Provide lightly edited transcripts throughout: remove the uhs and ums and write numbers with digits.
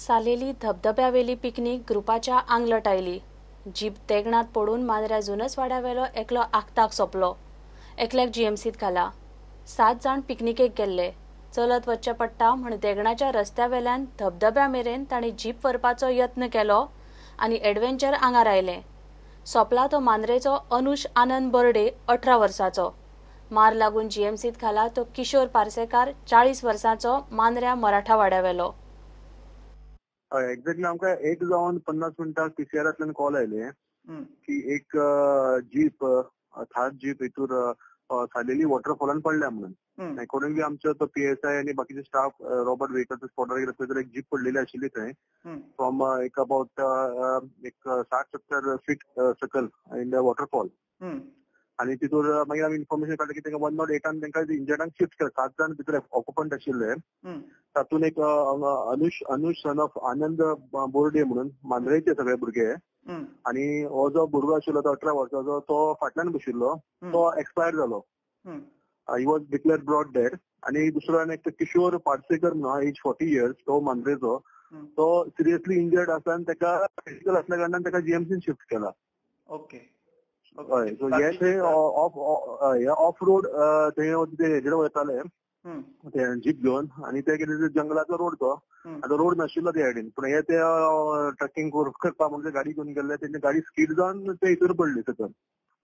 सालेली धबधब्यावेली picnic ग्रुपाच्या आंगलट oily. Jeep देगणात पडून मांद्र्या जुनसवाड्यावेलो एकलो आखताक सोपलो। एकल्याक जीएमसीत घाला। 7 जाण पिकनिकेक गेल्ले। चलत वच्चे पडटा म्हण देगणाच्या रस्त्यावेल्यान धबधब्या मेरेन तांणी जीप व्हरपाचो यत्न केलो आनी एडव्हेंचर आंगार आयले। सोपला तो मांद्रेचो अनुष आनंद बर्डे 18 वर्साचो। मार लागून जीएमसीत घाला तो किशोर पार्सेकार 40 वर्साचो मांद्र्या मराठा वाड्यावेलो। एक्झॅक्टली आमकां 1:50 पीसीआरांतल्यान कॉल आयले की एक जीप थार जीप हितूर सालेली वॉटरफॉलान पडल्या म्हणून। अकॉर्डिंगली आमचो तो पीएसआय आणि बाकीचे स्टाफ रॉबर्ट व्हेकल्स स्पॉटार गेले तर एक जीप पडलेली आशिल्ली थंय फ्रॉम एक अबाउट 60-70 फीट सकल इन द वॉटरफॉल। आणि तितूर मागीर आमी इन्फॉर्मेशन काडली की तांकां 108 तांकां इंजर्डांक शिफ्ट केला। 7 जाण भितर ऑक्युपंट आशिल्ले। तातूंत एक अनुष सन ऑफ आनंद बोर्डे म्हणून मांद्रेचे सगळे भुरगे। आणि हो जो भुरगो आशिल्लो तो 18 वर्साचो तो फाटल्यान बशिल्लो तो एक्सपायर जालो। He was declared broad dead. आणि दुसरो एक किशोर पार्सेकर म्हणून एज 40 इयर्स तो मांद्रेचो तो सिरियसली इंजर्ड आसा आनी ताका क्रिटिकल असल्या कारणान ताका जीएमसीन शिफ्ट केला। ओके हय सो हे थंय ऑफ रोड थंय हेजेर वयताले ते जीप घेवन आणि ते कितें जंगलाचो रोड तो आतां रोड नाशिल्लो त्या सायडीन पूण हे ते ट्रॅकिंग करपा म्हणजे गाडी घेवन गेल्ले तेंची गाडी स्कीड जावन ते हितूर पडली सकल।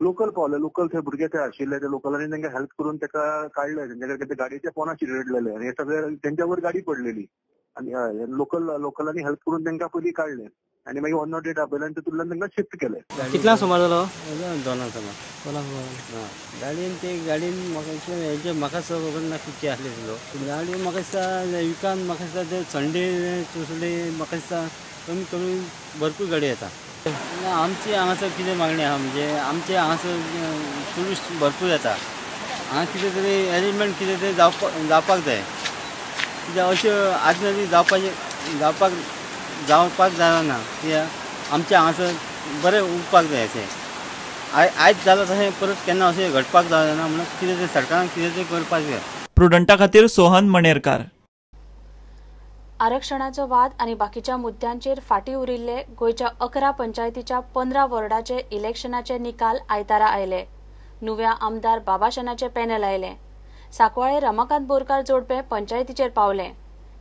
लोकल पावले लोकल थंय भुरगे ते आशिल्ले ते लोकलांनी तांकां हेल्प करून ताका काडले। तेंच्या गाडयेच्या पोंदा चिरडलेले आणि हे सगळे तेंच्या वयर गाडी पडलेली आणि लोकलांनी हेल्प करून तांकां पयलीं काडले आणि मागीर 108 आपयले आणि तितूंतल्यान तांकां शिफ्ट केले। कितला सुमार जालो? 2 सुमार। गाडीन म्हाका खबर ना कितके आसले तितलो गाडी म्हाका दिसता विकान म्हाका दिसता ते संडे म्हाका दिसता कमीत कमी भरपूर गाडी येता। आमची हांगासर कितें मागणी आहा म्हणजे आमचे हांगासर टुरिस्ट भरपूर येता। हांगा कितें तरी अरेंजमेंट कितें तरी जावपाक जाय कित्याक अशें आदमेरी जावपाक जायना कित्याक आमच्या हांगासर बरें उरपाक जाय अशें। आयज जालां तशें परत केन्ना अशें घडपाक जायना म्हणून कितें तरी सरकारान कितें तरी करपाक जाय। प्रुडंटा खातीर सोहन मणेरकार। आरक्षणाचो वाद आनी बाकीच्या मुद्द्यांचेर फाटीं उरिल्ले गोंयच्या 11 पंचायतीच्या 15 वॉर्डाचे इलेक्शनाचे निकाल आयतारा आयले। नुव्या आमदार बाबाशनाचे पॅनल आयले। सांकवाळे रमाकांत बोरकार जोडपे पंचायतीचेर पावले।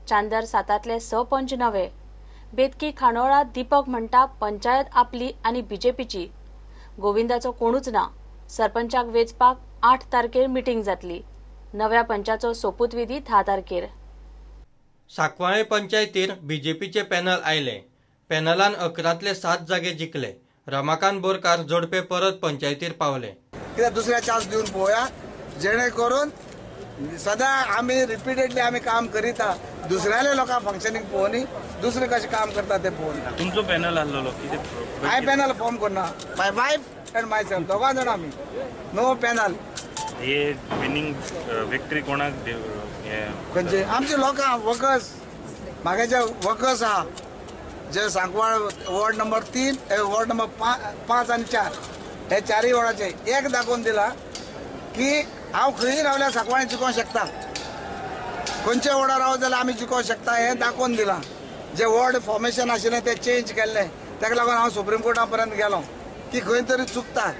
चांदर 7तले 6 पंच नवे। बेतकी खांडोळा दीपक म्हणटा पंचायत आपली आनी बीजेपीची। गोविंदाचो कोणूच ना। सरपंचाक वेचपाक 8 तारखेर मिटींग जातली। नव्या पंचाचो सोपूत विधी 10 तारखेर। सांकवाळे पंचायतीर बीजेपीचे पॅनल आयले। पॅनलान 11तले 7 जागे जिखले। रमाकांत बोरकार जोडपे परत पंचायतीर पावले। कित्याक दुसऱ्या चान्स दिवन पळोवया जेणे करून सदां आमी रिपिटेडली आमी काम करिता दुसऱ्याले लोकां फंक्शनींग पळोवनी दुसरे कशें काम करता ते पळोवनी। तुमचो पॅनल आसलो हांवें पॅनल फॉर्म करना माय वायफ एंड माय सेल्फ दोगां जाण आमी नो पॅनल। हे विनिंग विक्टरी कोणाक खंयचे आमचे लोकां वर्कर्स म्हागे जे वर्कर्स आहा जे Sancoale ward number 3 ward number 5 आनी 4 हे 4 वॉर्डाचे एक दाखोवन दिला की हांव खंय रावल्यार सांकवाळें जिखोवंक शकता खंयचे वॉर्डार रावत जाल्यार आमी जिखोवंक शकता हें दाखोवन दिलां। जे वॉर्ड फॉर्मेशन आशिल्लें तें चेंज केल्लें ताका लागून हांव सुप्रीम कोर्टा पर्यंत गेलो की खंय तरी चुकता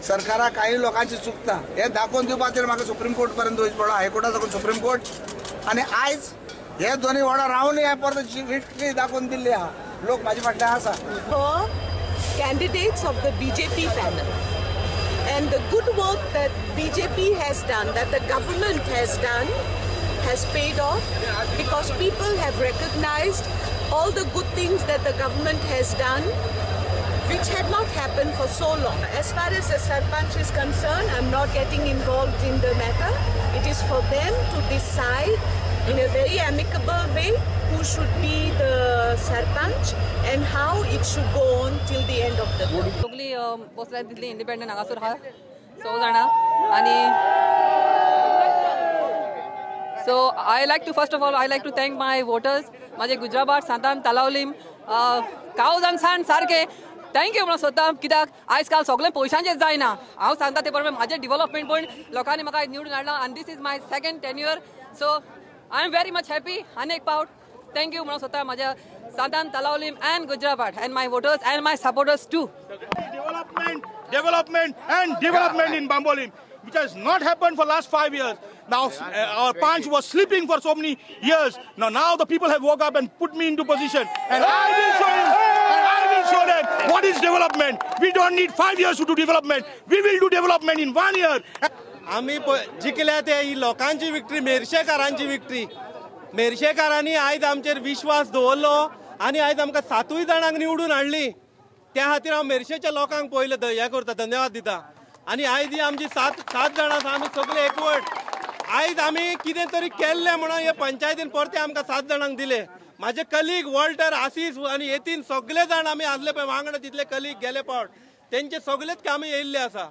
सरकाराक काही लोकांची चुकता हें दाखोवन दिवपा खातीर म्हाका सुप्रीम कोर्ट पर्यंत वचचें पडलो हायकोर्टा साकून सुप्रीम कोर्ट आनी आयज हे दोनूय वॉर्डार रावून ह्या परत विक्टरी दाखोवन दिल्ली आहा लोक म्हाजे फाटल्यान आसा। Candidates of the BJP panel and the good work that BJP has done, that the government has done, has paid off because people have recognized all the good things that the government has done which had not happened for so long. As far as the Sarpanch is concerned, I'm not getting involved in the matter. It is for them to decide in a very amicable way who should be the Sarpanch and how it should go on till the end of the day. सगळी बसल्या तितली independent हांगासर आहा 6 जाणां आनी so I like to first of all I like to thank my voters माझे गुजराबाद सांताम तालावलीम कावजांगसान सारखे thank you म्हणून सोदता कित्याक आयज काल सगळें पयशांचें जायना हांव सांगता ते प्रमाणे म्हाजें डिवेलपमेंट पण लोकांनी म्हाका निवडून हाडला आनी this is my second tenure so I am very much happy आनी एक पावट थँक यू म्हणून स्वतः माझ्या Santan Talaulim and Gujirabat and my voters and my supporters too. Development in Bambolim, which has not happened for last 5 years. Now our Panch was sleeping for so many years. Now the people have woke up and put me into position, and I will show them what is development. We don't need 5 years to do development. We will do development in 1 year. आम्ही जिखल्या ते ही लोकांची victory, मेरशेकारांची victory. मेरशेकारांनी आयज आमचेर विश्वास दवरलो आनी आयज आमकां 7 जाणांक निवडून हाडली. त्या खातीर हांव मेरशेच्या लोकांक पयले हे करता, धन्यवाद दिता. आनी आयज ही आमची 7 जाणां आसा, आमी सगळे एकवट. आयज आमी कितें तरी केल्लें म्हणून हे पंचायतीन परते आमकां 7 जाणांक दिले. म्हाजे कलीग वॉल्टर, आसीस आनी येतीन सगळे जाण आमी आसले पळय वांगडा, तितले कलीग गेले पावट तेंचे सगळेच कामी येयल्ले आसा.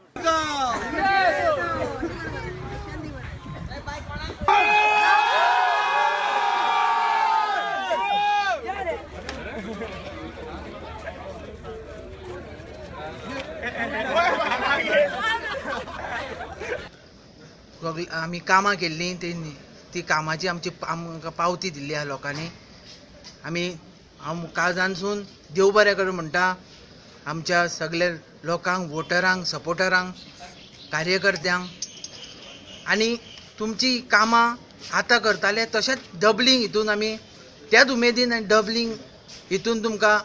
आमी कामां केल्लीं ती कामाची आमची आमकां पावती दिल्ली आहा लोकांनी. हांव काळजानसून देव बरें करूं म्हणटा आमच्या सगळ्या लोकांक, वोटरांक, सपोर्टरांक, कार्यकर्त्यांक. आनी तुमची कामां आतां करताले तशेंच डबलिंग हितून आमी त्याच उमेदीन आनी डबलिंग हितून तुमकां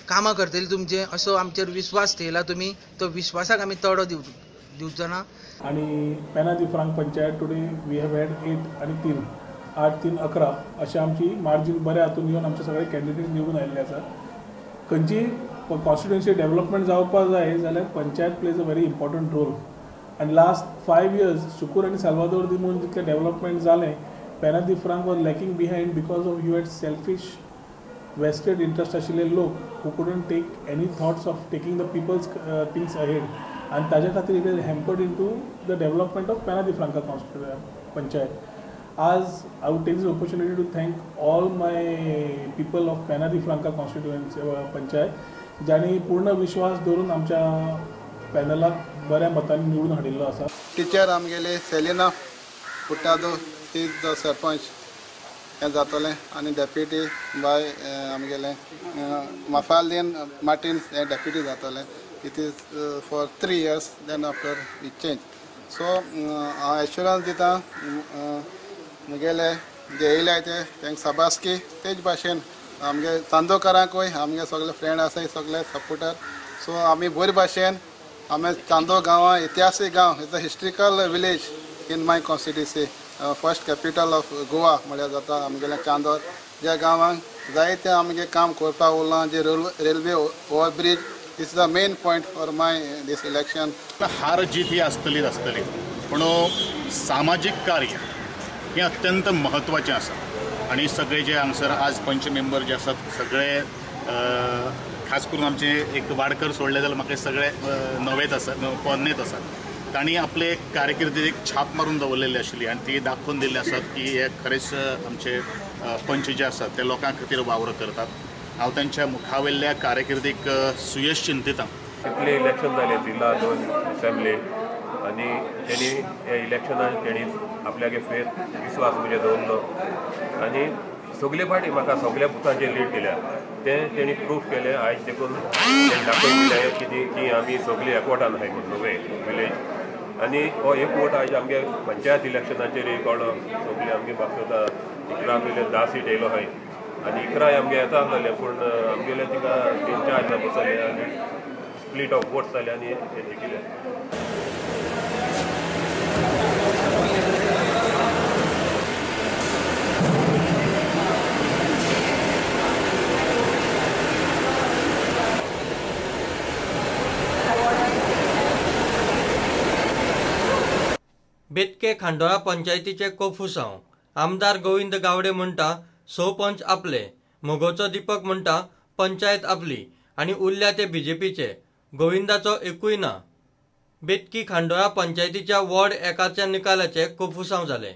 कामां करतली तुमचे, असो आमचेर विश्वास ठेयला तुमी. तो विश्वासाक आमी तडो दिवचो ना. आणि Penha de Franca panchayat today we have had 8 आणि 3 8 3 11 अशी आमची मार्जीन बऱ्या हातून येवन आमचे सगळे कॅन्डिडेट निवडून आयिल्ले आसा. खंयची कॉन्स्टिट्युएन्सी डेव्हलपमेंट जावपाक जाय जाल्यार panchayat plays a very important role. आनी लास्ट 5 years सुकूर आनी साल्वादोर दिमून जितलें डेव्हलपमेंट जालें, Penha de Franca was lacking behind because of you had selfish vested interest आशिल्ले लोक who couldn't take any thoughts of taking the people's things ahead. आणि ताज्या खातीर it is hampered in to the development of Penha de Franca panchayat. आज I would take this opportunity to thank all my people of Penha de Franca constituency panchayat, ज्यांनी पूर्ण विश्वास दवरून आमच्या पॅनलाक बऱ्या मतांनी निवडून हाडिल्लो आसा. टिचर आमगेले सेलिना पुट्टादो इज द सरपंच हें जातलें आनी डेप्युटी बाय आमगेले मफालदीन मार्टिन्स हे डेप्युटी जातले. It is for 3 years, then after we change. So assurance दिता मुगेले जे येयले ते तांकां सबासकी तेच भाशेन आमगे चांदोकारांकूय आमगे सगळे फ्रेंड आसाय सगळे सपोर्टर. सो आमी बरे भाशेन आमी चांदो गांवां इतिहासीक गांव is a historical village in my constituency. First capital of Goa म्हळ्यार जाता आमगेले चांदोर. ज्या गांवांक जायते आमगे काम करपाक उरलां, जे railway overbridge is the main point for my this election. हार जीत ही आसतलीच आसतली, पूण सामाजीक कार्य हें अत्यंत म्हत्वाचें आसा. आनी सगळे जे हांगसर आज पंच मेंबर जे आसात सगळे खास करून आमचे एक वाडकर सोडले जाल्यार म्हाका सगळे नवेच आसात, पोन्नेच आसात. तांणी आपले कारकिर्दीत एक छाप मारून दवरलेली आशिल्ली आनी ती दाखोवन दिल्ली आसात की हे खरेंच आमचे पंच जे आसात ते लोकां खातीर वावर करतात. हांव तांच्या मुखावेल्ल्या कारकिर्दीक सुयश चिंतितां. कितले इलेक्शन जाले जिल्हा 2 असेंब्ली आनी तेणी हे इलेक्शनान तेणी आपल्यागे फेथ विश्वास म्हणजे दवरलो आनी सगळे फाटी म्हाका सगळ्या बुथांचेर लीड केल्या. तें तेणी प्रूफ केलें. आयज देखून तेणी दाखोवन दिलें की आमी सगळीं एकवटान आहाय म्हणून नवे विलेज. आनी हो एक वोट आयज आमगे पंचायत इलेक्शनाचेर कोणो सगळे आमगे म्हाका 11 पयले 10 सीट येयलो आहाय आनी 11 आमगे येता आसलेले, पूण आमगेले तिका 3-4 बसले आनी स्प्लीट ऑफ वोट्स जाले आनी हे जिखले. बेतके खांडोळा पंचायतीचे कोफुसांव आमदार गोविंद गावडे म्हणटा पंच आपले, मोगोचो दीपक म्हणटा पंचायत आपली आनी उरल्या ते बीजेपीचे. गोविंदाचो एकूय ना. बेतकी खांडोळा पंचायतीच्या वॉर्ड 1च्या निकालाचे कोफुसांव जाले.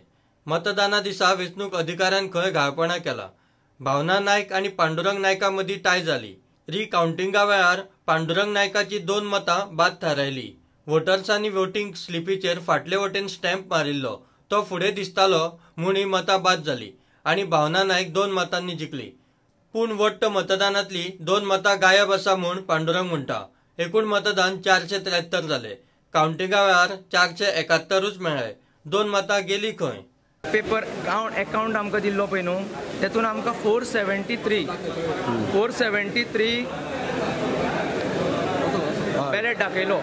मतदाना दिसा वेंचणूक अधिकाऱ्यान खंय घाळपणां केला. भावना नायक आनी पांडुरंग नायका मदीं टाय जाली. रिकावंटिंगा वेळार पांडुरंग नायकाची 2 मतां बाद थारायली. वोटर्सांनी वोटींग स्लिपीचेर फाटले वटेन स्टॅम्प मारिल्लो तो फुडें दिसतालो म्हूण ही मतां बाद जाली आणि भावना नाईक 2 मतांनी जिखली. पूण वट्ट मतदानातली 2 मतां गायब आसा म्हूण पांडुरंग म्हणटा. एकूण मतदान 473 जाले. काउंटिंगा वेळार 471च मेळ्ळे. 2 मतां गेली खंय. पेपर अकाउंट आमकां दिल्लो पळय न्हू, तेतून आमकां 473 बॅलेट दाखयलो.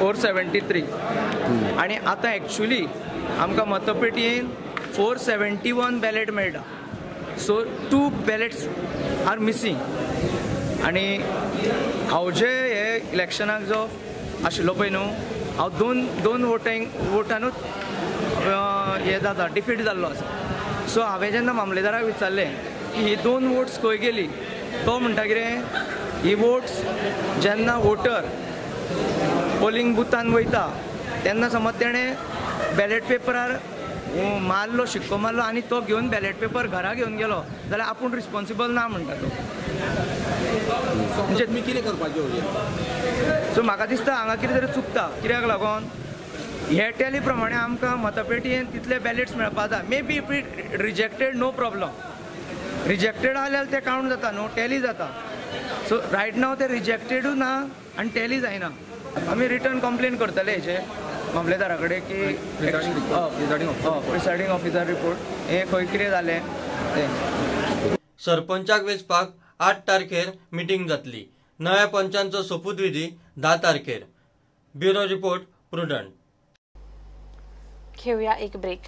473 आनी आतां एक्चुली आमकां मतपेटयेन 471 बॅलेट मेळटा. So 2 ballots are missing. आनी हांव जे हे इलेक्शनाक जो आशिल्लो पळय न्हू, हांव दोन वोटानूच हे जाता डिफीट जाल्लो आसा. सो हांवें जेन्ना मामलेदाराक विचारलें की ही 2 वोट्स खंय गेली, तो म्हणटा कितें, ही वोट्स जेन्ना वोटर पोलिंग बुथान वयता तेन्ना समज तेणें बॅलेट पेपरार मारलो, शिक्को मारलो आनी तो घेवन बॅलेट पेपर घरा घेवन गेलो जाल्यार आपूण रिस्पॉन्सिबल ना म्हणटा तो. म्हणजे तुमी कितें करपाचें? सो म्हाका दिसता हांगा कितें तरी चुकता. कित्याक लागून हे टॅली प्रमाणे आमकां मतपेटयेन तितले बॅलेट्स मेळपा जाय. May be if it rejected no problem. Rejected जाल्यार ते कावंट जाता न्हू, टॅली जाता. सो रायट नाव ते रिजेक्टेडूय ना आनी टॅली जायना. आमी रिटर्न कंप्लेन करतले हेचे मामलेदारा कडेन की प्रिसायडींग ऑफिसर रिपोर्ट हे खंय कितें जालें तें. सरपंचाक वेंचपाक 8 तारखेर मिटींग जातली. नव्या पंचांचो सोपूतविधी 10 तारखेर. Bureau report prudent. घेऊया एक ब्रेक.